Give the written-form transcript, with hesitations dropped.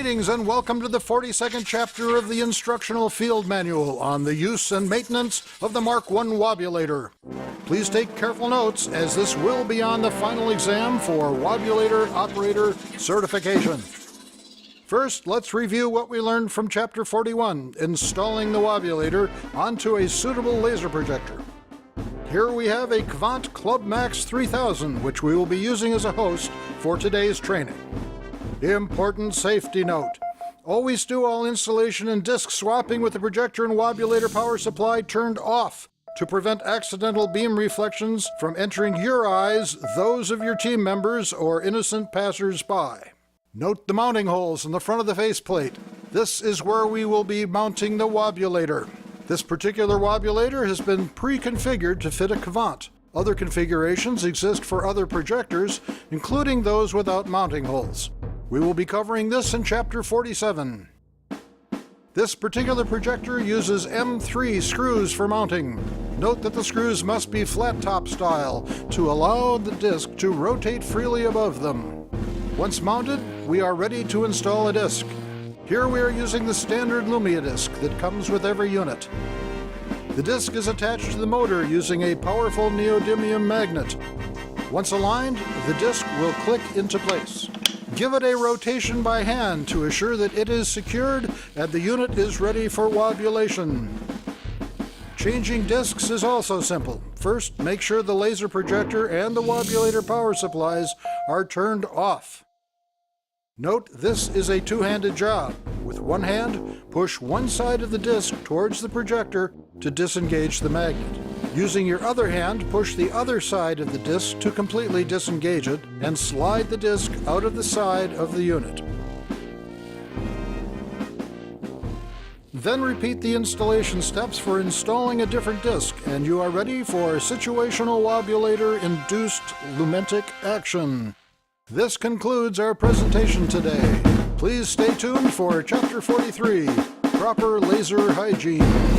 Greetings and welcome to the 42nd chapter of the Instructional Field Manual on the use and maintenance of the Mark I Wobbulator. Please take careful notes as this will be on the final exam for Wobbulator Operator Certification. First, let's review what we learned from Chapter 41, installing the Wobbulator onto a suitable laser projector. Here we have a Kvant Club Max 3000, which we will be using as a host for today's training. Important safety note. Always do all installation and disk swapping with the projector and Wobbulator power supply turned off to prevent accidental beam reflections from entering your eyes, those of your team members, or innocent passers-by. Note the mounting holes in the front of the faceplate. This is where we will be mounting the Wobbulator. This particular Wobbulator has been pre-configured to fit a Kvant. Other configurations exist for other projectors, including those without mounting holes. We will be covering this in Chapter 47. This particular projector uses M3 screws for mounting. Note that the screws must be flat top style to allow the disc to rotate freely above them. Once mounted, we are ready to install a disc. Here we are using the standard lumia disc that comes with every unit. The disc is attached to the motor using a powerful neodymium magnet. Once aligned, the disc will click into place. Give it a rotation by hand to assure that it is secured and the unit is ready for wobbulation. Changing discs is also simple. First, make sure the laser projector and the Wobbulator power supplies are turned off. Note, this is a two-handed job. With one hand, push one side of the disc towards the projector to disengage the magnet. Using your other hand, push the other side of the disc to completely disengage it and slide the disc out of the side of the unit. Then repeat the installation steps for installing a different disc, and you are ready for situational Wobbulator-induced lumentic action. This concludes our presentation today. Please stay tuned for Chapter 43, Proper Laser Hygiene.